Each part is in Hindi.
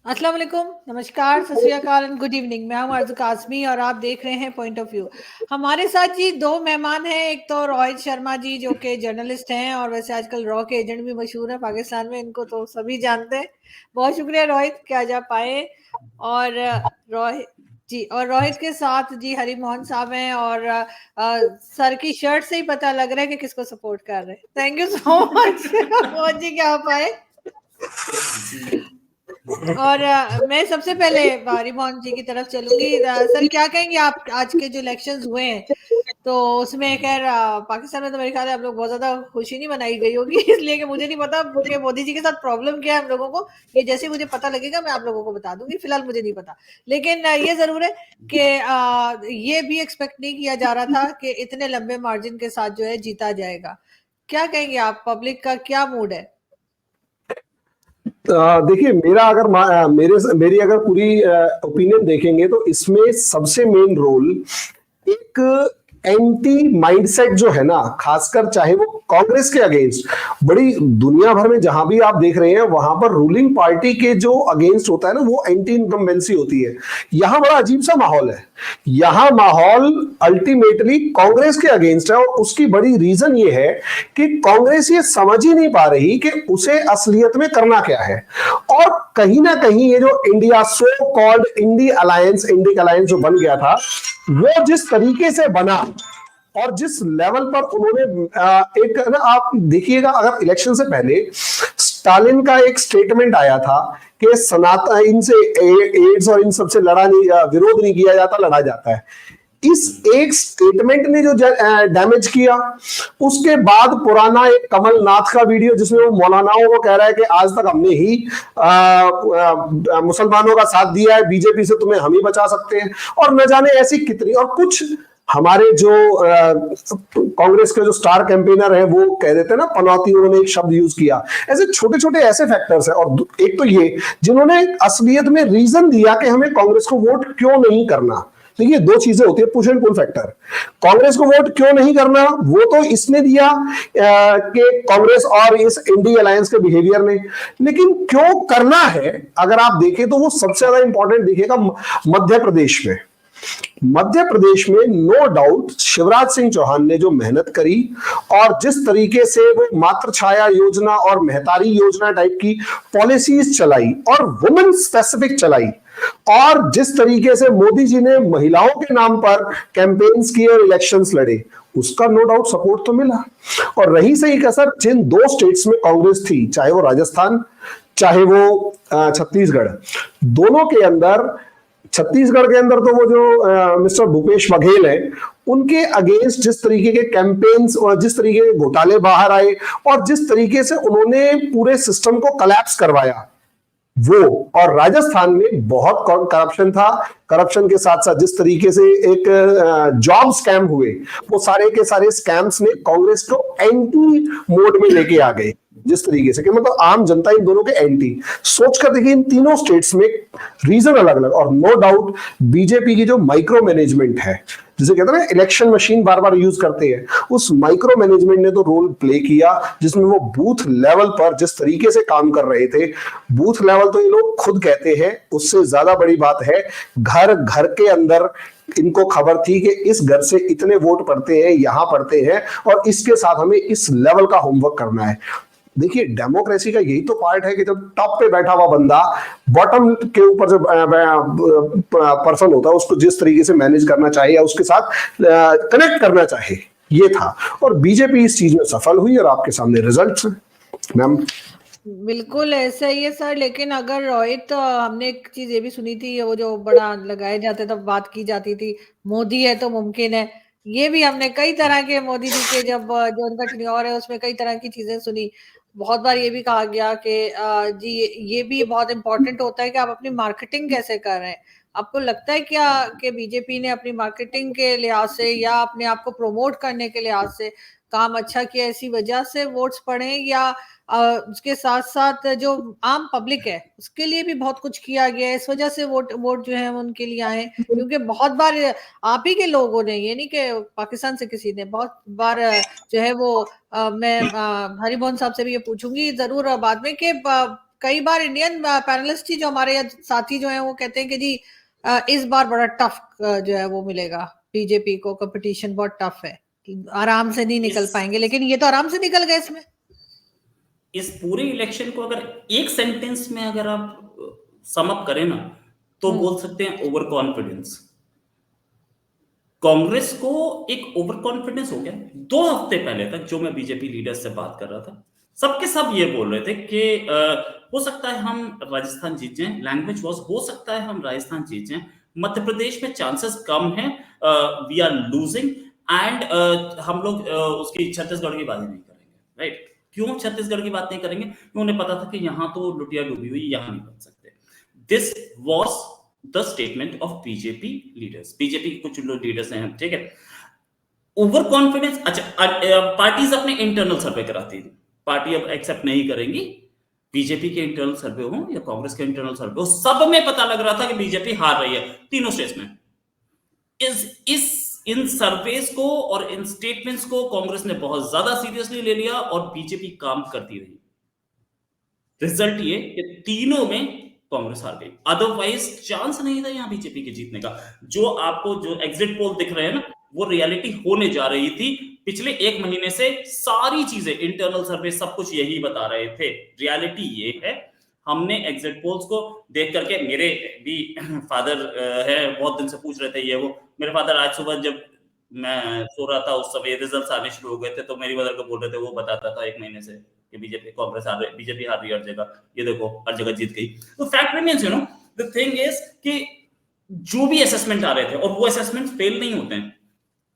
अस्सलाम वालेकुम, नमस्कार, सत श्री अकाल एंड गुड इवनिंग। मैं हूं अर्ज़ काज़मी और आप देख रहे हैं पॉइंट ऑफ व्यू। हमारे साथ जी दो मेहमान हैं। एक तो रोहित शर्मा जी जो कि जर्नलिस्ट हैं और वैसे आजकल रॉ के एजेंट भी मशहूर है पाकिस्तान में, इनको तो सभी जानते हैं। बहुत शुक्रिया रोहित कि आज आप आए। और रोहित जी और रोहित के साथ जी हरी मोहन साहब हैं और सर की शर्ट से ही पता लग रहा है कि किसको सपोर्ट कर रहे हैं। Thank you so much Mohan ji कि आप आए। और मैं सबसे पहले रिमोहन जी की तरफ चलूंगी। सर क्या कहेंगे आप आज के जो इलेक्शंस हुए हैं तो उसमें खैर पाकिस्तान में तो मेरे ख्याल है आप लोग बहुत ज्यादा खुशी नहीं मनाई गई होगी इसलिए कि मुझे नहीं पता कि मोदी जी के साथ प्रॉब्लम क्या है हम लोगों को। ये जैसे मुझे पता लगेगा मैं आप लोगों को बता दूंगी, फिलहाल मुझे नहीं पता। लेकिन ये जरूर है कि ये भी एक्सपेक्ट नहीं किया जा रहा था कि इतने लंबे मार्जिन के साथ जो है जीता जाएगा। क्या कहेंगे आप, पब्लिक का क्या मूड है? देखिए, मेरा अगर मेरी अगर पूरी ओपिनियन देखेंगे तो इसमें सबसे मेन रोल एक एंटी माइंडसेट जो है ना, खासकर चाहे वो कांग्रेस के अगेंस्ट, बड़ी दुनिया भर में जहां भी आप देख रहे हैं वहां पर रूलिंग पार्टी के जो अगेंस्ट होता है ना, वो एंटी इनकम्बेंसी होती है। यहां बड़ा अजीब सा माहौल है। यहां माहौल अल्टीमेटली कांग्रेस के अगेंस्ट है और उसकी बड़ी रीजन ये है कि कांग्रेस ये समझ ही नहीं पा रही कि उसे असलियत में करना क्या है। और कहीं ना कहीं ये जो India so called Indic alliance जो बन गया था, वो जिस तरीके से बना और जिस लेवल पर उन्होंने एक ना, आप देखिएगा, अगर इलेक्शन से पहले स्टालिन का एक स्टेटमेंट आया था कि सनातन इनसे एड्स और इन सबसे विरोध नहीं किया जाता, लड़ा जाता है। इस एक स्टेटमेंट ने जो डैमेज किया, उसके बाद पुराना एक कमलनाथ का वीडियो जिसमें वो मौलानाओं को कह रहा है कि आज तक हमने ही मुसलमानों का साथ दिया है, बीजेपी से तुम्हें हम ही बचा सकते हैं, और न जाने ऐसी कितनी, और कुछ हमारे जो कांग्रेस के जो स्टार कैंपेनर है वो कह देते हैं ना, पनौती, उन्होंने एक शब्द यूज किया। ऐसे छोटे छोटे ऐसे फैक्टर्स हैं। और एक तो ये जिन्होंने असलियत में रीजन दिया कि हमें कांग्रेस को वोट क्यों नहीं करना। देखिए, दो चीजें होती है, push and pull factor. Congress को वोट क्यों नहीं करना, वो तो इसने दिया कि कांग्रेस और इस इंडी अलायंस के बिहेवियर ने। लेकिन क्यों करना है, अगर आप देखें तो वो सबसे ज्यादा इंपॉर्टेंट दिखेगा मध्य प्रदेश में। मध्य प्रदेश में नो डाउट शिवराज सिंह चौहान ने जो मेहनत करी और जिस तरीके से वो मातृ छाया योजना और महतारी योजना टाइप की पॉलिसीज चलाई और वुमेन स्पेसिफिक चलाई, और जिस तरीके से मोदी जी ने महिलाओं के नाम पर कैंपेन्स किए और इलेक्शंस लड़े, उसका नो डाउट सपोर्ट तो मिला। और रही सही कसर जिन दो स्टेट्स में कांग्रेस थी, चाहे वो राजस्थान चाहे वो छत्तीसगढ़, दोनों के अंदर, छत्तीसगढ़ के अंदर तो वो जो मिस्टर भूपेश बघेल है, उनके अगेंस्ट जिस तरीके के कैंपेन्स और जिस तरीके के घोटाले बाहर आए और जिस तरीके से उन्होंने पूरे सिस्टम को कलैप्स करवाया, वो, और राजस्थान में बहुत करप्शन था। करप्शन के साथ साथ जिस तरीके से एक जॉब स्कैम हुए, वो सारे के सारे स्कैम्स ने कांग्रेस को एंटी मोड में लेके आ गए। जिस तरीके से कि मतलब आम जनता इन दोनों के एंटी सोचकर देखिए, इन तीनों स्टेट्स में रीजन अलग अलग। और नो डाउट बीजेपी की जो माइक्रो मैनेजमेंट है, जिसे कहते हैं ना इलेक्शन मशीन बार बार यूज करते हैं, उस माइक्रो मैनेजमेंट ने तो रोल प्ले किया, जिसमें वो बूथ लेवल पर जिस तरीके से काम कर रहे थे। बूथ लेवल तो ये लोग खुद कहते हैं, उससे ज्यादा बड़ी बात है घर घर के अंदर इनको खबर थी कि इस घर से इतने वोट पड़ते हैं, यहां पड़ते हैं, और इसके साथ हमें इस लेवल का होमवर्क करना है। देखिए, डेमोक्रेसी का यही तो पार्ट है कि जब टॉप पे बैठा हुआ बंदा बॉटम के ऊपर जो पर्सन होता है, उसको जिस तरीके से मैनेज करना चाहिए या उसके साथ कनेक्ट करना चाहिए, ये था। और बीजेपी इस चीज में सफल हुई और आपके सामने रिजल्ट्स हैं, मैम। बिल्कुल ऐसा ही है सर। लेकिन अगर रोहित, हमने एक चीज ये भी सुनी थी, वो जो बड़ा लगाए जाते तब बात की जाती थी मोदी है तो मुमकिन है। ये भी हमने कई तरह के मोदी जी के जब जो उनका टेन्योर है उसमें कई तरह की चीजें सुनी। बहुत बार ये भी कहा गया कि जी ये भी बहुत इंपॉर्टेंट होता है कि आप अपनी मार्केटिंग कैसे कर रहे हैं। आपको लगता है क्या कि बीजेपी ने अपनी मार्केटिंग के लिहाज से या अपने आप को प्रमोट करने के लिहाज से काम अच्छा किया, इसी वजह से वोट्स पड़े, या उसके साथ साथ जो आम पब्लिक है उसके लिए भी बहुत कुछ किया गया है, इस वजह से वोट वोट जो है उनके लिए आए? क्योंकि बहुत बार आप ही के लोगों ने, ये नहीं कि पाकिस्तान से किसी ने, बहुत बार जो है वो मैं हरिमोहन साहब से भी ये पूछूंगी जरूर बाद में कि कई बार इंडियन पैनलिस्ट ही जो हमारे साथी जो हैं वो कहते हैं कि जी इस बार बड़ा टफ जो है वो मिलेगा बीजेपी को, कंपटीशन बहुत टफ है, आराम से नहीं निकल पाएंगे, लेकिन ये तो आराम से निकल गए इसमें। इस पूरे इलेक्शन को अगर एक सेंटेंस में अगर आप सम अप करें ना, तो बोल सकते हैं ओवर कॉन्फिडेंस। कांग्रेस को एक ओवर कॉन्फिडेंस हो गया। 2 हफ्ते पहले तक जो मैं बीजेपी लीडर्स से बात कर रहा था, सबके सब ये बोल रहे थे कि हो सकता है हम राजस्थान जीत जाएं। लैंग्वेज वॉज हो सकता है हम राजस्थान जीत जाएं, मध्य प्रदेश में चांसेस कम हैं, वी आर लूजिंग, एंड हम लोग उसकी छत्तीसगढ़ की बात नहीं करेंगे। राइट? क्यों छत्तीसगढ़ की बात नहीं करेंगे? क्योंकि उन्हें पता था कि यहाँ तो लुटिया डूबी हुई, यहाँ नहीं बन सकते। This was the statement of BJP leaders. BJP के कुछ लोग लीडर्स हैं, ठीक है। Over confidence. अच्छा, पार्टीज अपने इंटरनल सर्वे कराती थी, पार्टी अब एक्सेप्ट नहीं करेंगी बीजेपी के इंटरनल सर्वे हो या कांग्रेस के इंटरनल सर्वे हो, सब में पता लग रहा था कि बीजेपी हार रही है तीनों स्टेट्स में। इन सर्वेस को और इन स्टेटमेंट्स को कांग्रेस ने बहुत ज्यादा सीरियसली ले लिया और बीजेपी काम करती रही। रिजल्ट ये कि तीनों में कांग्रेस हार गई, अदरवाइज चांस नहीं था यहां बीजेपी के जीतने का। जो आपको जो एग्जिट पोल दिख रहे हैं ना, वो रियलिटी होने जा रही थी। पिछले 1 महीने से सारी चीजें, इंटरनल सर्वे, सब कुछ यही बता रहे थे। रियलिटी ये है, हमने एग्जिट पोल्स को देख करके, मेरे भी फादर है, बहुत दिन से पूछ रहे थे ये वो। मेरे फादर आज सुबह जब मैं सो रहा था उस समय रिजल्ट्स आने शुरू हो गए थे, तो मेरी मदर को बोल रहे थे, वो बताता था 1 महीने से कि बीजेपी कांग्रेस हार रही, बीजेपी हार रही हर जगह, ये देखो हर जगह जीत गई। तो fact remains, you know, the thing is कि जो भी असेसमेंट आ रहे थे, और वो असेसमेंट फेल नहीं होते हैं।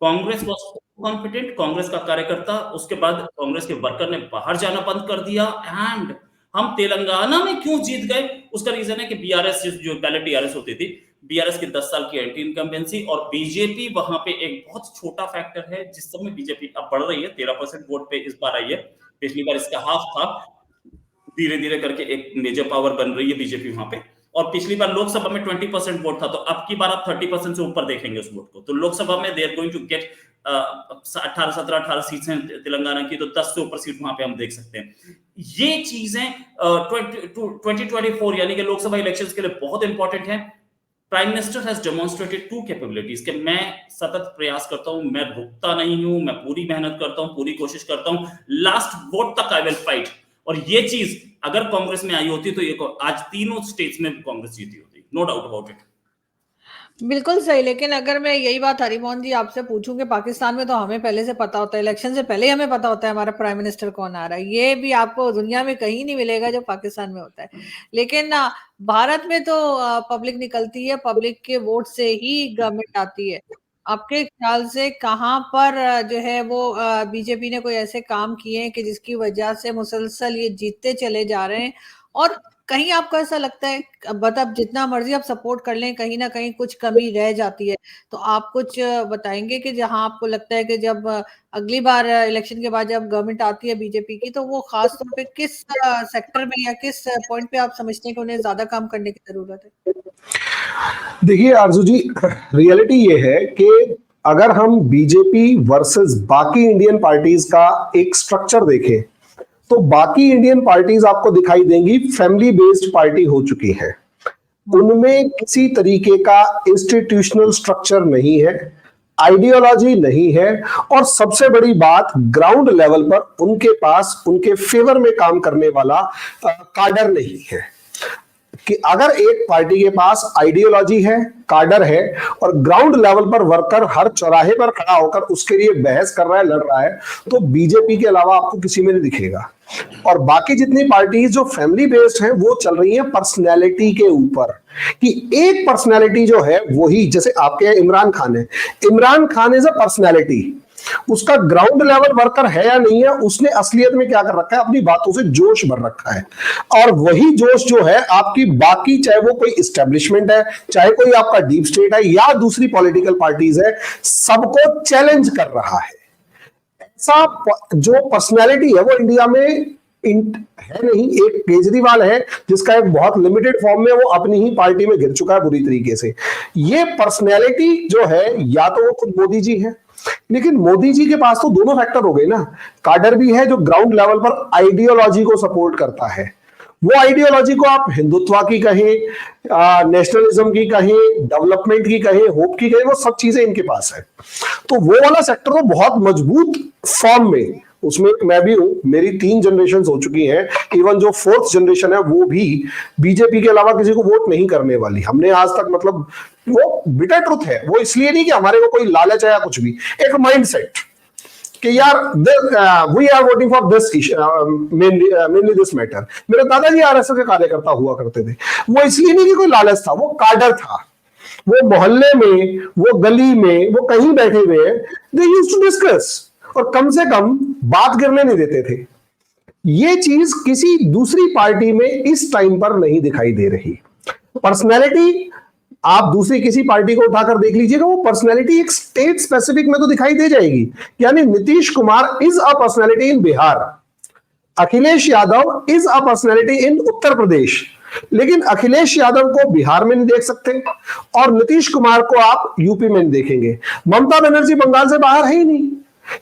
कांग्रेस वॉज कॉन्फिडेंट, कांग्रेस का कार्यकर्ता, उसके बाद कांग्रेस के वर्कर ने बाहर जाना बंद कर दिया। एंड हम तेलंगाना में क्यों जीत गए, उसका रीजन है कि बीआरएस, जो पहले टीआरएस होती थी, बीआरएस की 10 साल की एंटी इनकम्बेंसी, और बीजेपी वहां पे एक बहुत छोटा फैक्टर है। जिस समय बीजेपी अब बढ़ रही है, 13% वोट पे इस बार आई है, पिछली बार इसका हाफ था। धीरे धीरे करके एक मेजर पावर बन रही है बीजेपी वहां पे। और पिछली बार लोकसभा में 20% वोट था, तो अब की बार आप 30% से ऊपर देखेंगे उस वोट को। तो लोकसभा में they are going to get 18 seats हैं तेलंगाना की, तो 10 से ऊपर सीट वहां पे हम देख सकते हैं। ये चीजें 2024 यानी कि लोकसभा इलेक्शंस के लिए बहुत इंपॉर्टेंट है। Prime minister has demonstrated 2 capabilities कि मैं सतत प्रयास करता हूं, मैं रुकता नहीं हूं, मैं पूरी मेहनत करता हूं, पूरी कोशिश करता हूं, लास्ट वोट तक आई विल फाइट। और ये चीज अगर कांग्रेस में आई होती तो ये आज तीनों स्टेट्स में कांग्रेस जीती होती, नो डाउट अबाउट इट। बिल्कुल सही। लेकिन अगर मैं यही बात हरिमोहन जी आपसे पूछूं कि पाकिस्तान में तो हमें पहले से पता होता है, इलेक्शन से पहले ही हमें पता होता है हमारा प्राइम मिनिस्टर कौन आ रहा है, ये भी आपको दुनिया में कहीं नहीं मिलेगा जो पाकिस्तान में होता है। लेकिन भारत में तो पब्लिक निकलती है, पब्लिक के वोट से ही गवर्नमेंट आती है। आपके ख्याल से कहाँ पर जो है वो बीजेपी ने कोई ऐसे काम किए हैं कि जिसकी वजह से मुसलसल ये जीतते चले जा रहे हैं? और कहीं आपको ऐसा लगता है, मतलब जितना मर्जी आप सपोर्ट कर लें, कहीं ना कहीं कुछ कमी रह जाती है, तो आप कुछ बताएंगे कि जहां आपको लगता है कि जब अगली बार इलेक्शन के बाद जब गवर्नमेंट आती है बीजेपी की, तो वो खास तौर पे किस सेक्टर में या किस पॉइंट पे आप समझते हैं कि उन्हें ज्यादा काम करने की जरूरत है? देखिए आरजू जी, रियलिटी ये है कि अगर हम बीजेपी वर्सेस बाकी इंडियन पार्टीज का एक स्ट्रक्चर देखें, तो बाकी इंडियन पार्टीज आपको दिखाई देंगी फैमिली बेस्ड पार्टी हो चुकी है। उनमें किसी तरीके का इंस्टीट्यूशनल स्ट्रक्चर नहीं है, आइडियोलॉजी नहीं है, और सबसे बड़ी बात, ग्राउंड लेवल पर उनके पास उनके फेवर में काम करने वाला काडर नहीं है। कि अगर एक पार्टी के पास आइडियोलॉजी है, काडर है, और ग्राउंड लेवल पर वर्कर हर चौराहे पर खड़ा होकर उसके लिए बहस कर रहा है, लड़ रहा है, तो बीजेपी के अलावा आपको किसी में नहीं दिखेगा। और बाकी जितनी पार्टीज जो फैमिली बेस्ड हैं, वो चल रही हैं पर्सनैलिटी के ऊपर, कि एक पर्सनैलिटी जो है वही, जैसे आपके इमरान खान है, Imran Khan is a personality, उसका ग्राउंड लेवल वर्कर है या नहीं है, उसने असलियत में क्या कर रखा है, अपनी बातों से जोश भर रखा है। और वही जोश जो है आपकी बाकी, चाहे वो कोई इस्टेब्लिशमेंट है, चाहे कोई आपका डीप स्टेट है, या दूसरी पॉलिटिकल पार्टीज है, सबको चैलेंज कर रहा है। ऐसा जो पर्सनैलिटी है वो इंडिया में है नहीं। एक केजरीवाल है जिसका एक बहुत लिमिटेड फॉर्म में वो अपनी ही पार्टी में घिर चुका है बुरी तरीके से। ये पर्सनैलिटी जो है, या तो वो खुद मोदी जी है, लेकिन मोदी जी के पास तो दोनों फैक्टर हो गए ना, काडर भी है जो ग्राउंड लेवल पर आइडियोलॉजी को सपोर्ट करता है, वो आइडियोलॉजी को आप हिंदुत्व की कहें, नेशनलिज्म की कहें, डेवलपमेंट की कहें, होप की कहें, वो सब चीजें इनके पास है। तो वो वाला सेक्टर तो बहुत मजबूत फॉर्म में, उसमें मैं भी हूं, मेरी 3 जनरेशन हो चुकी हैं, इवन जो 4th जनरेशन है वो भी बीजेपी के अलावा किसी को वोट नहीं करने वाली। हमने आज तक, मतलब वो बिटर ट्रुथ है, वो इसलिए नहीं कि हमारे को कोई लालच है या कुछ भी, एक माइंडसेट कि यार we are voting for this mainly this matter. मेरे दादाजी आरएसएस के कार्यकर्ता हुआ करते थे, वो इसलिए नहीं कि कोई लालच था, वो काडर था, वो मोहल्ले में, वो गली में, वो कहीं बैठे हुए हैं, दे यूज्ड टू डिस्कस, और कम से कम बात गिरने नहीं देते थे। ये चीज किसी दूसरी पार्टी में इस टाइम पर नहीं दिखाई दे रही। पर्सनैलिटी आप दूसरी किसी पार्टी को उठाकर देख लीजिएगा, वो पर्सनैलिटी एक स्टेट स्पेसिफिक में तो दिखाई दे जाएगी। यानी Nitish Kumar is a personality in Bihar, Akhilesh Yadav is a personality in Uttar Pradesh, लेकिन अखिलेश यादव को बिहार में नहीं देख सकते और नीतीश कुमार को आप यूपी में नहीं देखेंगे। ममता बनर्जी बंगाल से बाहर है ही नहीं।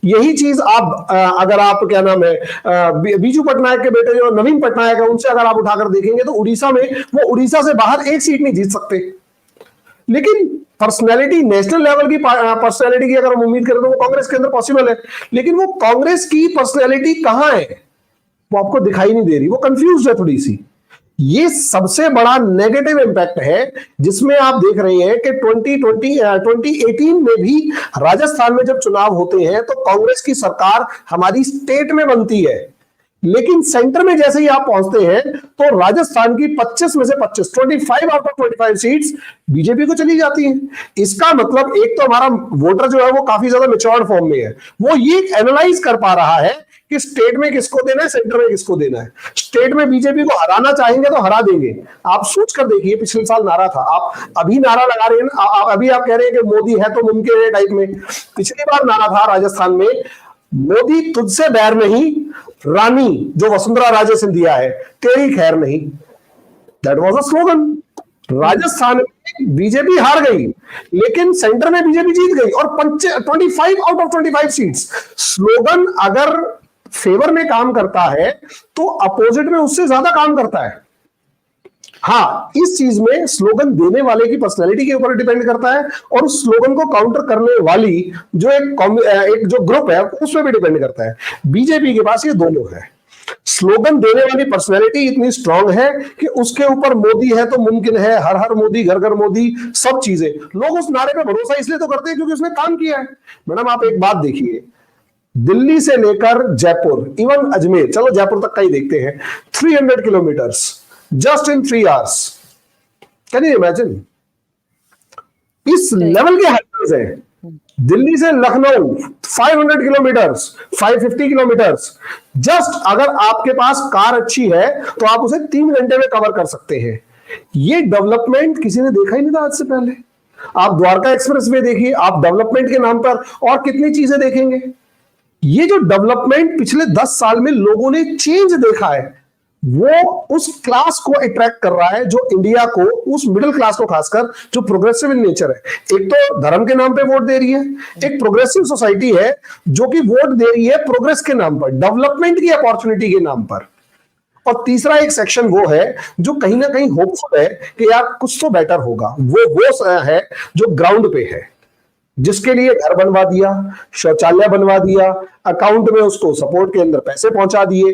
यही चीज आप अगर आप क्या नाम है बीजू पटनायक के बेटे जो नवीन पटनायक है, उनसे अगर आप उठाकर देखेंगे तो उड़ीसा में वो उड़ीसा से बाहर एक सीट नहीं जीत सकते। लेकिन पर्सनैलिटी, नेशनल लेवल की पर्सनैलिटी की अगर हम उम्मीद करें तो वो कांग्रेस के अंदर पॉसिबल है, लेकिन वो कांग्रेस की पर्सनैलिटी कहां है वो आपको दिखाई नहीं दे रही, वो कंफ्यूज है थोड़ी सी। ये सबसे बड़ा नेगेटिव इंपैक्ट है, जिसमें आप देख रहे हैं कि 2018 में भी राजस्थान में जब चुनाव होते हैं तो कांग्रेस की सरकार हमारी स्टेट में बनती है, लेकिन सेंटर में जैसे ही आप पहुंचते हैं तो राजस्थान की 25 में से 25 आउट ऑफ 25 सीट्स बीजेपी को चली जाती हैं। इसका मतलब एक तो हमारा वोटर जो है वो काफी ज्यादा मैच्योर्ड फॉर्म में है, वो ये एनालाइज कर पा रहा है कि स्टेट में किसको देना है, सेंटर में किसको देना है। स्टेट में बीजेपी को हराना चाहेंगे तो हरा देंगे। आप सोच कर देखिए, पिछले साल नारा था, आप अभी नारा लगा रहे हैं, अभी आप कह रहे हैं कि मोदी है तो मुमकिन है टाइप में। पिछली बार नारा था राजस्थान में, मोदी तुझसे बैर नहीं, रानी जो वसुंधरा राजे सिंधिया है तेरी खैर नहीं। That was a slogan. Rajasthan में बीजेपी हार गई, लेकिन सेंटर में बीजेपी जीत गई और 25 आउट ऑफ 25 सीट्स। स्लोगन अगर फेवर में काम करता है तो अपोजिट में उससे ज्यादा काम करता है। हाँ, इस चीज में स्लोगन देने वाले की पर्सनैलिटी के ऊपर डिपेंड करता है और उस स्लोगन को काउंटर करने वाली जो एक जो ग्रुप है उसमें भी डिपेंड करता है। बीजेपी के पास ये दोनों है। स्लोगन देने वाली पर्सनैलिटी इतनी स्ट्रांग है कि उसके ऊपर मोदी है तो मुमकिन है, हर हर मोदी, घर घर मोदी, सब चीजें। लोग उस नारे पे भरोसा इसलिए तो करते हैं क्योंकि उसने काम किया है। मैडम आप एक बात देखिए, दिल्ली से लेकर जयपुर, इवन अजमेर, चलो जयपुर तक का ही देखते हैं, 300 kilometres just in 3 hours. Can you imagine? इस लेवल के हाईवेज है। दिल्ली से लखनऊ 500 किलोमीटर्स, 550 किलोमीटर्स। जस्ट अगर आपके पास कार अच्छी है तो आप उसे 3 घंटे में कवर कर सकते हैं। ये डेवलपमेंट किसी ने देखा ही नहीं था आज से पहले। आप द्वारका एक्सप्रेस वे देखिए, आप डेवलपमेंट के नाम पर और कितनी चीजें देखेंगे। ये जो डेवलपमेंट पिछले 10 साल में लोगों ने चेंज देखा है, वो उस क्लास को अट्रैक्ट कर रहा है, जो इंडिया को, उस मिडिल क्लास को खासकर, जो प्रोग्रेसिव इन नेचर है। एक तो धर्म के नाम पे वोट दे रही है, एक प्रोग्रेसिव सोसाइटी है जो कि वोट दे रही है प्रोग्रेस के नाम पर, डेवलपमेंट की अपॉर्चुनिटी के नाम पर। और तीसरा एक सेक्शन वो है जो कहीं ना कहीं होपफुल है कि यार कुछ तो बेटर होगा। वो है जो ग्राउंड पे है, जिसके लिए घर बनवा दिया, शौचालय बनवा दिया, अकाउंट में उसको सपोर्ट के अंदर पैसे पहुंचा दिए,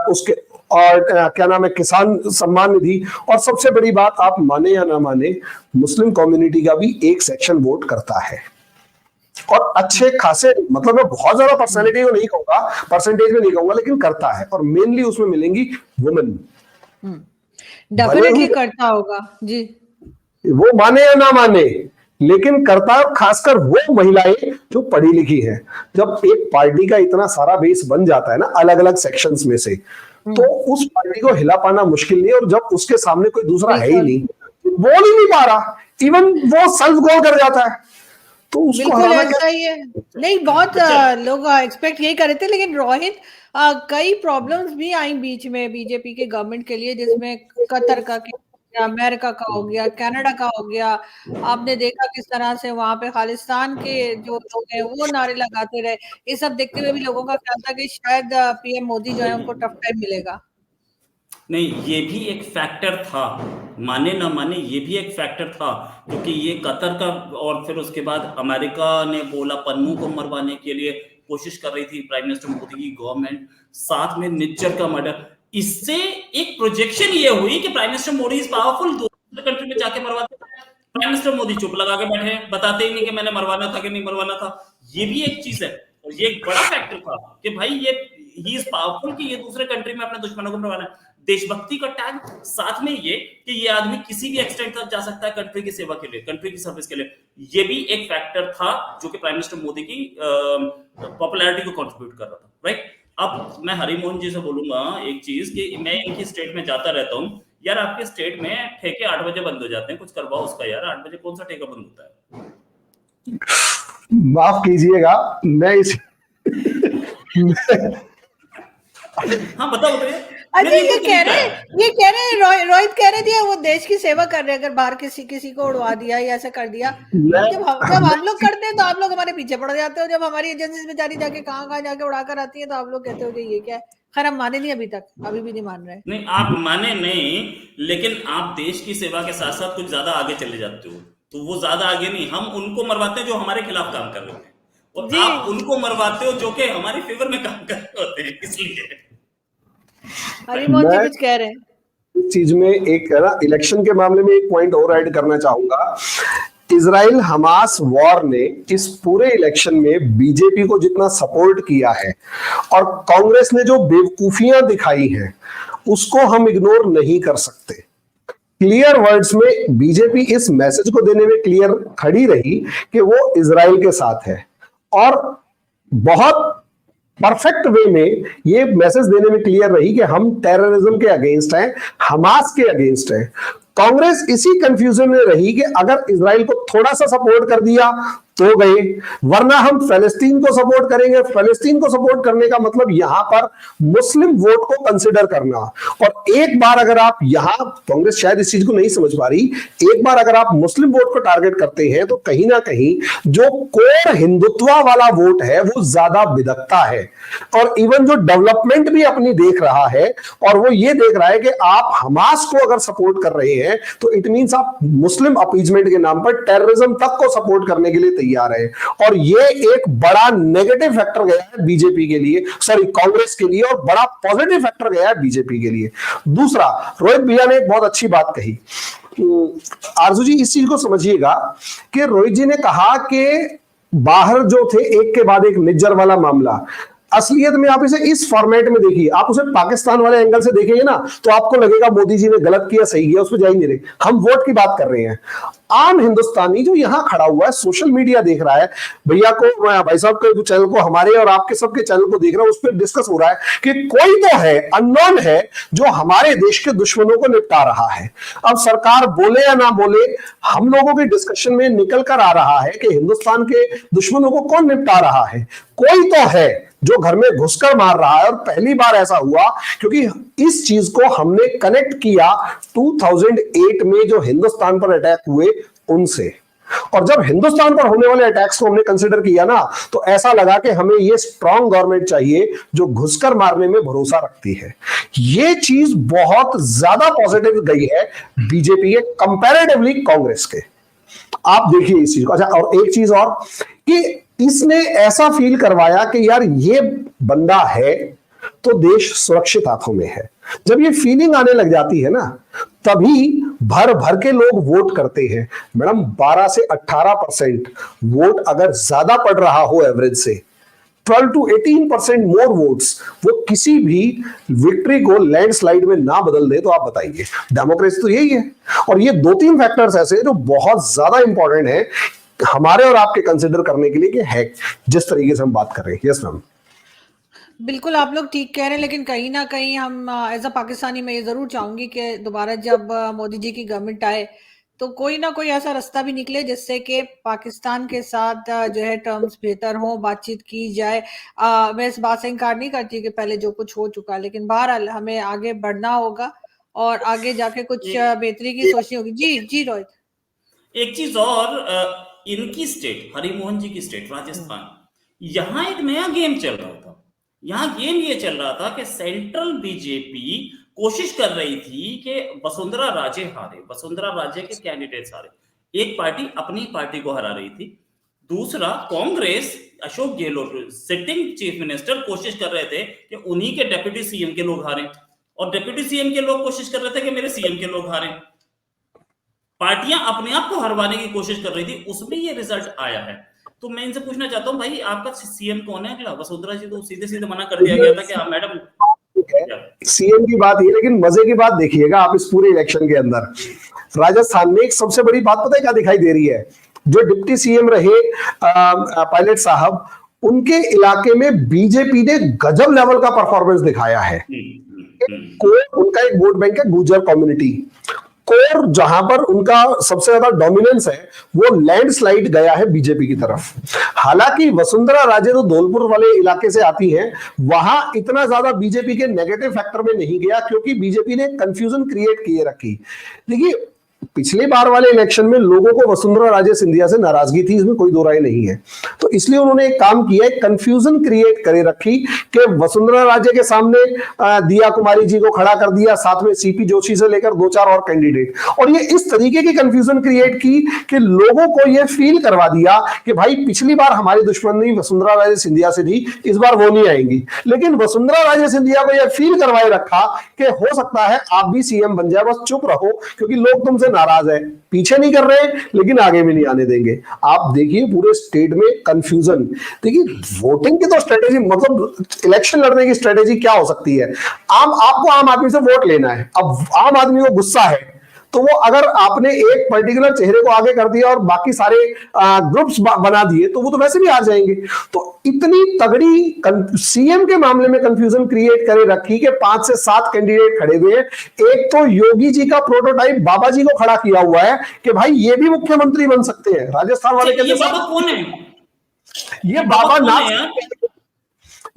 उसके और क्या नाम है, किसान सम्मान निधि। और सबसे बड़ी बात, आप माने या ना माने, मुस्लिम कम्युनिटी का भी एक सेक्शन वोट करता है और अच्छे खासे, मतलब मैं बहुत ज्यादा पर्सनैलिटी को नहीं कहूंगा, परसेंटेज में नहीं कहूंगा, लेकिन करता है। और मेनली उसमें मिलेंगी वुमेन। डेफिनेटली करता होगा जी, वो माने या ना माने, लेकिन करता है। खासकर वो महिलाएं जो पढ़ी लिखी हैं। जब एक पार्टी का इतना सारा बेस बन जाता है ना अलग अलग सेक्शंस में से, तो उस पार्टी को हिला पाना मुश्किल नहीं। और जब उसके सामने कोई दूसरा है ही नहीं, बोल ही नहीं पा रहा, इवन वो सेल्फ गोल कर जाता है, तो उसको बिल्कुल ऐसा ही है। नहीं, बहुत लोग एक्सपेक्ट यही कर रहे थे, लेकिन रोहित कई प्रॉब्लम्स भी आई बीच में बीजेपी के गवर्नमेंट के लिए, जिसमें कतर का, अमेरिका का हो गया, कनाडा का हो गया। आपने देखा किस तरह से वहां पे खालिस्तान के जो लोग हैं वो नारे लगाते रहे। ये सब देखते हुए भी लोगों का ख्याल था कि शायद पीएम मोदी जो है उनको टफ टाइम मिलेगा। नहीं, ये भी एक फैक्टर था, माने ना माने ये भी एक फैक्टर था, क्योंकि ये कतर का, और फिर उसके बाद अमेरिका ने बोला पन्नू को मरवाने के लिए कोशिश कर रही थी प्राइम मिनिस्टर मोदी की गवर्नमेंट, साथ में निज्जर का मर्डर। इससे एक प्रोजेक्शन ये हुई कि prime minister Modi is powerful, दूसरे कंट्री में जाके मरवाते, प्राइम मिनिस्टर मोदी चुप लगा के बैठे, बताते ही नहीं कि मैंने मरवाना था कि नहीं मरवाना था। ये भी एक चीज है, और ये एक बड़ा फैक्टर था कि भाई ये ही इज पावरफुल कि ये दूसरे कंट्री में अपने दुश्मनों को मरवाना है। देशभक्ति का टैग, साथ में ये कि ये आदमी किसी भी एक्सटेंट तक जा सकता है कंट्री की सेवा के लिए, कंट्री की सर्विस के लिए, ये भी एक फैक्टर था जो कि प्राइम मिनिस्टर मोदी की पॉपुलैरिटी को कंट्रीब्यूट कर रहा था, राइट। अब मैं हरिमोहन जी से बोलूंगा एक चीज कि मैं इनकी स्टेट में जाता रहता हूँ, यार आपके स्टेट में ठेके 8 बजे बंद हो जाते हैं, कुछ करवाओ उसका यार, 8 बजे कौन सा ठेका बंद होता है? माफ कीजिएगा, मैं इस हाँ बताओ बताइए। अरे मेरा ये तो कह तरीका रहे है। ये कह रहे रोहित कह रहे थे वो देश की सेवा कर रहे हैं, अगर बाहर किसी को उड़वा दिया या ऐसा कर दिया, जब हम लोग करते हैं तो आप लोग हमारे पीछे पड़ जाते हो, जब हमारी एजेंसीज बेचारी जाके कहाँ जाके उड़ा कर आती है तो आप लोग कहते हो कि ये क्या है। खैर हम माने नहीं, अभी तक अभी भी नहीं मान रहे। नहीं, आप माने नहीं, लेकिन आप देश की सेवा के साथ साथ कुछ ज्यादा आगे चले जाते हो, तो वो ज्यादा आगे नहीं, हम उनको मरवाते हैं जो हमारे खिलाफ काम कर रहे होते हैं, और जी आप उनको मरवाते हो जो कि हमारे फेवर में काम कर रहे होते हैं, इसलिए। हरिमोहन जी मैं कुछ कह रहे हैं। इस चीज में एक है ना, इलेक्शन के मामले में एक पॉइंट और ऐड करना चाहूंगा। इजराइल हमास वॉर ने इस पूरे इलेक्शन में बीजेपी को जितना सपोर्ट किया है और कांग्रेस ने जो बेवकूफियां दिखाई हैं उसको हम इग्नोर नहीं कर सकते। क्लियर वर्ड्स में बीजेपी इस मैसेज को देने में क्लियर खड़ी रही कि वो इजराइल के साथ है, और बहुत परफेक्ट वे में ये मैसेज देने में क्लियर रही कि हम टेररिज्म के अगेंस्ट हैं, हमास के अगेंस्ट हैं। कांग्रेस इसी कंफ्यूजन में रही कि अगर इजराइल को थोड़ा सा सपोर्ट कर दिया तो गए, वरना हम फलस्तीन को सपोर्ट करेंगे। फलस्तीन को सपोर्ट करने का मतलब यहां पर मुस्लिम वोट को कंसिडर करना। और एक बार अगर आप यहां, कांग्रेस शायद इस चीज को नहीं समझ पा रही, एक बार अगर आप मुस्लिम वोट को टारगेट करते हैं तो कहीं ना कहीं जो कोर हिंदुत्व वाला वोट है वो ज्यादा बिदकता है। और इवन जो डेवलपमेंट भी अपनी देख रहा है, और वो ये देख रहा है कि आप हमास को अगर सपोर्ट कर रहे हैं तो इट मींस आप मुस्लिम अपीजमेंट के नाम पर टेररिज्म तक को सपोर्ट करने के लिए तैयार है। और ये एक बड़ा नेगेटिव फैक्टर गया है बीजेपी के लिए, सॉरी कांग्रेस के लिए, और बड़ा पॉजिटिव फैक्टर गया है बीजेपी के लिए। दूसरा, रोहित भैया ने एक बहुत अच्छी बात कही। आरजू जी इस चीज को समझिएगा कि रोहित जी ने कहा कि बाहर जो थे एक के बाद एक निज्जर वाला मामला, असलियत में आप इसे इस फॉर्मेट में देखिए, आप उसे पाकिस्तान वाले एंगल से देखेंगे ना तो आपको लगेगा मोदी जी ने गलत किया सही किया, उस पर जा ही नहीं रहे। हम वोट की बात कर रहे हैं। आम हिंदुस्तानी जो यहां खड़ा हुआ है, सोशल मीडिया देख रहा है, भैया को, भाई साहब के चैनल को, हमारे और आपके सबके चैनल को देख रहा है, उस पर डिस्कस हो रहा है कि कोई तो है, अननोन है, जो हमारे देश के दुश्मनों को निपटा रहा है। अब सरकार बोले या ना बोले, हम लोगों के डिस्कशन में निकल कर आ रहा है कि हिंदुस्तान के दुश्मनों को कौन निपटा रहा है। कोई तो है जो घर में घुसकर मार रहा है, और पहली बार ऐसा हुआ क्योंकि इस चीज को हमने कनेक्ट किया 2008 में जो हिंदुस्तान पर अटैक हुए उनसे। और जब हिंदुस्तान पर होने वाले अटैक्स को हमने कंसिडर किया ना, तो ऐसा लगा कि हमें ये स्ट्रांग गवर्नमेंट चाहिए जो घुसकर मारने में भरोसा रखती है। ये चीज बहुत ज्यादा पॉजिटिव गई है बीजेपी के कंपैरेटिवली कांग्रेस के। आप देखिए इस चीज को। अच्छा, और एक चीज और कि इसने ऐसा फील करवाया कि यार ये बंदा है तो देश सुरक्षित हाथों में है। जब ये फीलिंग आने लग जाती है ना, तभी भर भर के लोग वोट करते हैं। मैडम 12 से 18% वोट अगर ज्यादा पड़ रहा हो एवरेज से, 12 to 18% मोर वोट्स, वो किसी भी विक्ट्री को लैंडस्लाइड में ना बदल दे, तो आप बताइए, डेमोक्रेसी तो यही है। और ये 2-3 फैक्टर्स ऐसे जो बहुत ज्यादा इंपॉर्टेंट है हमारे और आपके कंसिडर करने के लिए कि है जिस तरीके से हम बात कर रहे हैं। Yes ma'am. बिल्कुल आप लोग ठीक कह रहे हैं, लेकिन कहीं ना कहीं हम एज अ पाकिस्तानी मैं ये जरूर चाहूंगी कि दोबारा जब मोदी जी की गवर्नमेंट आए तो कोई ना कोई ऐसा रास्ता भी निकले जिससे कि पाकिस्तान के साथ जो है टर्म्स बेहतर हो, बातचीत की जाए। मैं इस बात से इनकार नहीं करती कि पहले जो कुछ हो चुका, लेकिन बहरहाल हमें आगे बढ़ना होगा और आगे जाके कुछ बेहतरी की सोचनी होगी। जी जी रोहित। एक चीज और, इनकी स्टेट, हरिमोहन जी की स्टेट राजस्थान, यहां एक नया गेम चल रहा था। यहाँ ये चल रहा था कि सेंट्रल बीजेपी कोशिश कर रही थी कि वसुंधरा राजे हारे, वसुंधरा राजे के कैंडिडेट्स हारे। एक पार्टी अपनी पार्टी को हरा रही थी, दूसरा Congress Ashok Gehlot sitting chief minister कोशिश कर रहे थे कि उन्हीं के डेप्यूटी सीएम के लोग हारें, और डेप्यूटी सीएम के लोग कोशिश कर रहे थे कि मेरे सीएम के लोग हारें। पार्टियां अपने आप को हरवाने की कोशिश कर रही थी, उसमें ये रिजल्ट आया है। तो मैं इनसे पूछना चाहता हूं, भाई आपका सीएम कौन है अगला? वसुंधरा जी तो सीधे सीधे मना कर दिया गया था कि हाँ मैडम। सीएम की बात ये, लेकिन मजे की बात देखिएगा आप इस पूरे इलेक्शन के अंदर राजस्थान में एक सबसे बड़ी बात पता है क्या दिखाई दे रही है? जो डिप्टी सीएम रहे पायलट साहब, उनके इलाके में बीजेपी ने गजब लेवल का परफॉर्मेंस दिखाया है। उनका एक वोट बैंक है गुर्जर कम्युनिटी कोर, जहां पर उनका सबसे ज्यादा डोमिनेंस है, वो लैंडस्लाइड गया है बीजेपी की तरफ। हालांकि वसुंधरा राजे तो धौलपुर वाले इलाके से आती हैं, वहां इतना ज्यादा बीजेपी के नेगेटिव फैक्टर में नहीं गया, क्योंकि बीजेपी ने कंफ्यूजन क्रिएट किए रखी। देखिए पिछले बार वाले इलेक्शन में लोगों को वसुंधरा राजे सिंधिया से नाराजगी थी, इसमें कोई दो राय नहीं है। तो इसलिए उन्होंने एक काम किया है, कंफ्यूजन क्रिएट करे रखी कि वसुंधरा राजे के सामने दिया कुमारी जी को खड़ा कर दिया, साथ में सीपी जोशी से लेकर 2-4 और कैंडिडेट, और ये इस तरीके की कंफ्यूजन क्रिएट की कि लोगों को ये फील करवा दिया कि भाई पिछली बार हमारी दुश्मनी वसुंधरा राजे सिंधिया से थी, इस बार वो नहीं आएंगी। लेकिन वसुंधरा राजे सिंधिया को यह फील करवाए रखा कि हो सकता है आप भी सीएम बन जाए, बस चुप रहो क्योंकि लोग तुमसे नाराज है, पीछे नहीं कर रहे लेकिन आगे भी नहीं आने देंगे। आप देखिए पूरे स्टेट में कंफ्यूजन। देखिए वोटिंग की तो स्ट्रेटेजी, मतलब इलेक्शन लड़ने की स्ट्रेटेजी क्या हो सकती है? आपको आम आदमी से वोट लेना है। अब आम आदमी को गुस्सा है, तो वो अगर आपने एक पर्टिकुलर चेहरे को आगे कर दिया और बाकी सारे ग्रुप्स बना दिए, तो वो तो वैसे भी आ जाएंगे। तो इतनी तगड़ी सीएम के मामले में कंफ्यूजन क्रिएट करे रखी कि 5 से 7 कैंडिडेट खड़े हुए। एक तो योगी जी का प्रोटोटाइप बाबा जी को खड़ा किया हुआ है कि भाई ये भी मुख्यमंत्री बन सकते हैं। राजस्थान वाले ये बाबा कौन है? ये बाबा नाथ,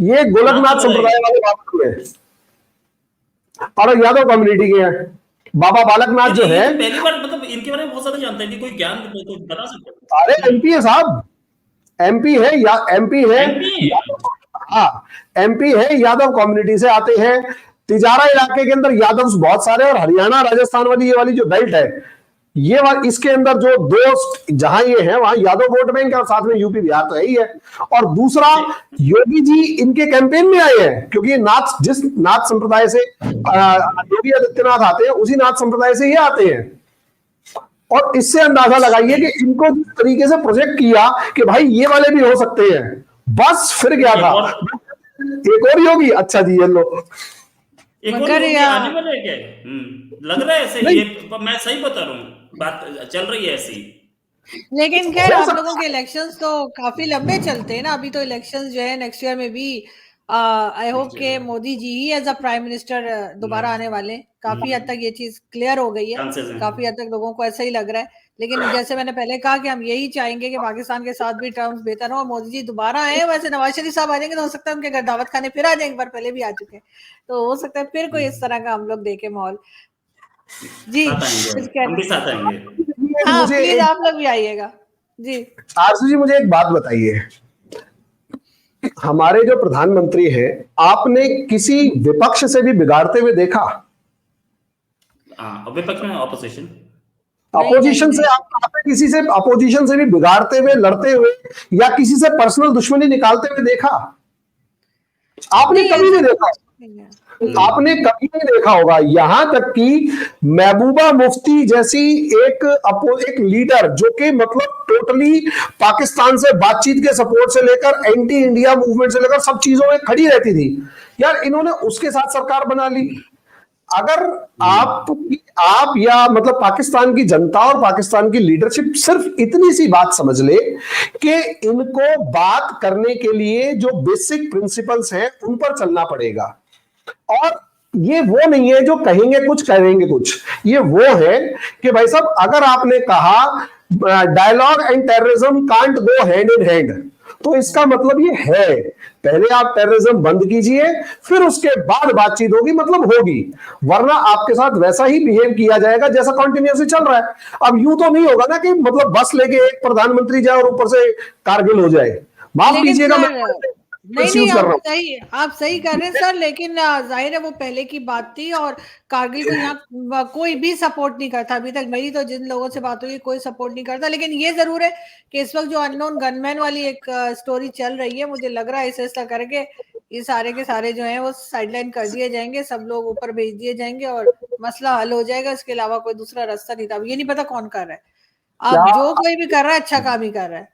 ये गोलकनाथ संप्रदाय वाले बाबा है और यादव कम्युनिटी के हैं। बाबा बालकनाथ जो है, पहली बार मतलब इनके बारे में बहुत ज्यादा जानते हैं, कोई ज्ञान कोई बता सकते हैं? अरे एमपी है साहब, एमपी है या एमपी है, हाँ एमपी है, यादव कम्युनिटी से आते हैं। तिजारा इलाके के अंदर यादव बहुत सारे, और हरियाणा राजस्थान वाली ये वाली जो बेल्ट है, ये इसके अंदर जो दो जहां ये है वहां यादव वोट बैंक है, और साथ में यूपी बिहार तो है ही है। और दूसरा, योगी जी इनके कैंपेन में आए हैं क्योंकि ये जिस नाथ संप्रदाय से योगी आदित्यनाथ आते हैं, उसी नाथ संप्रदाय से ये आते हैं। और इससे अंदाजा लगाइए कि इनको जिस तरीके से प्रोजेक्ट किया कि भाई ये वाले भी हो सकते हैं, बस फिर क्या था, एक और योगी, अच्छा जी ये लो मगर आने वाले क्या लग रहा है ऐसे, ये मैं सही बता रहा हूँ, बात चल रही है ऐसी। लेकिन खैर आप लोगों के इलेक्शंस तो काफी लंबे चलते हैं ना। अभी तो इलेक्शंस जो है नेक्स्ट ईयर में भी आई होप के मोदी जी ही एज अ प्राइम मिनिस्टर दोबारा आने वाले। काफी हद तक ये चीज क्लियर हो गई है, काफी हद तक लोगों को ऐसा ही लग रहा है। लेकिन जैसे मैंने पहले कहा कि हम यही चाहेंगे कि पाकिस्तान के साथ भी टर्म्स बेहतर हो और मोदी जी दोबारा आए। वैसे नवाज शरीफ साहब आ जाएंगे तो हो सकता है उनके घर दावत खाने फिर आ जाए, एक बार पहले भी आ चुके हैं, तो हो सकता है फिर कोई इस तरह का हम लोग देखे माहौल। जी हम भी साथ आएंगे। हाँ प्लीज आप लोग भी आइएगा जी। आरजू जी मुझे एक बात बताइए, हमारे जो प्रधानमंत्री हैं, आपने किसी विपक्ष से भी बिगाड़ते हुए देखा? विपक्ष में ऑपोजिशन से आपने किसी से अपोजिशन से भी बिगाड़ते हुए, लड़ते हुए या किसी से पर्सनल दुश्मनी निकालते हुए देखा? आपने कभी नहीं देखा, आपने कभी नहीं देखा होगा। यहां तक कि महबूबा मुफ्ती जैसी एक लीडर जो कि मतलब टोटली पाकिस्तान से बातचीत के सपोर्ट से लेकर एंटी इंडिया मूवमेंट से लेकर सब चीजों में खड़ी रहती थी, यार इन्होंने उसके साथ सरकार बना ली। अगर आप या मतलब पाकिस्तान की जनता और पाकिस्तान की लीडरशिप सिर्फ इतनी सी बात समझ ले कि इनको बात करने के लिए जो बेसिक प्रिंसिपल्स हैं उन पर चलना पड़ेगा, और ये वो नहीं है जो कहेंगे कुछ करेंगे कुछ। ये वो है कि भाई साहब, अगर आपने कहा dialogue and terrorism can't go hand in hand, तो इसका मतलब ये है पहले आप टेररिज्म बंद कीजिए, फिर उसके बाद बातचीत होगी, मतलब होगी, वरना आपके साथ वैसा ही बिहेव किया जाएगा जैसा कंटिन्यूअसली चल रहा है। अब यूं तो नहीं होगा ना कि मतलब बस लेके एक प्रधानमंत्री जाए और ऊपर से कारगिल हो जाए। माफ कीजिएगा, नहीं मिसयूज कर रहा हूँ। आप सही कर रहे हैं सर, लेकिन जाहिर है वो पहले की बात थी, और कारगिल को यहाँ कोई भी सपोर्ट नहीं करता अभी तक। मेरी तो जिन लोगों से बात हुई कोई सपोर्ट नहीं करता, लेकिन ये जरूर है कि इस वक्त जो अननोन गनमैन वाली एक स्टोरी चल रही है, मुझे लग रहा है इसे ऐसा करके ये सारे के सारे जो हैं वो साइडलाइन कर दिए जाएंगे, सब लोग ऊपर भेज दिए जाएंगे और मसला हल हो जाएगा। इसके अलावा कोई दूसरा रास्ता नहीं था। अब ये नहीं पता कौन कर रहा है, अब क्या जो कोई भी कर रहा है अच्छा काम ही कर रहा है।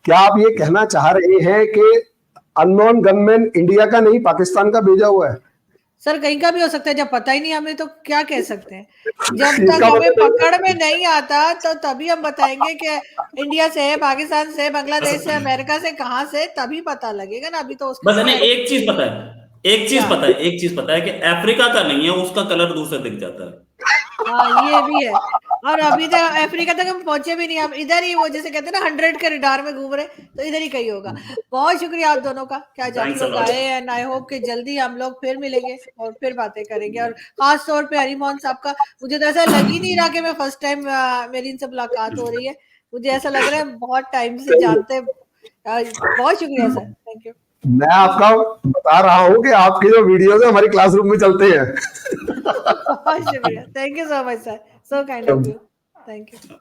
क्या आप ये कहना चाह रहे हैं कि अननोन गनमैन इंडिया का नहीं पाकिस्तान का भेजा हुआ है? सर कहीं का भी हो सकता है, जब पता ही नहीं हमें तो क्या कह सकते हैं। जब तक इसका हमें मतलब पकड़ में नहीं आता तो तभी हम बताएंगे कि इंडिया से है, पाकिस्तान से, बांग्लादेश से, अमेरिका से, कहाँ से, तभी पता लगेगा ना। अभी तो उसके बस हमें सिवा एक चीज पता है, क्या। एक चीज पता है कि अफ्रीका का नहीं है, उसका कलर दूसरा दिख जाता है। हाँ ये भी है, और अभी तक अफ्रीका तक हम पहुंचे भी नहीं। हम इधर ही वो जैसे कहते हैं ना 100 के रडार में घूम रहे, तो इधर ही कहीं होगा। बहुत शुक्रिया आप दोनों का कि आज आप थैंक्स अ लोग लॉट। आए, एंड आई होप कि जल्दी हम लोग फिर मिलेंगे और फिर बातें करेंगे। और खास तौर पे हरिमोहन साहब का, मुझे तो ऐसा लग ही नहीं रहा कि मैं फर्स्ट टाइम मेरी इनसे मुलाकात हो रही है। मुझे ऐसा लग रहा है बहुत टाइम से जानते। बहुत शुक्रिया सर, थैंक यू। मैं आपका बता रहा हूँ कि आपकी जो वीडियोस है हमारी क्लासरूम में चलते हैं। बहुत शुक्रिया, thank you so much sir, so kind of you, thank you.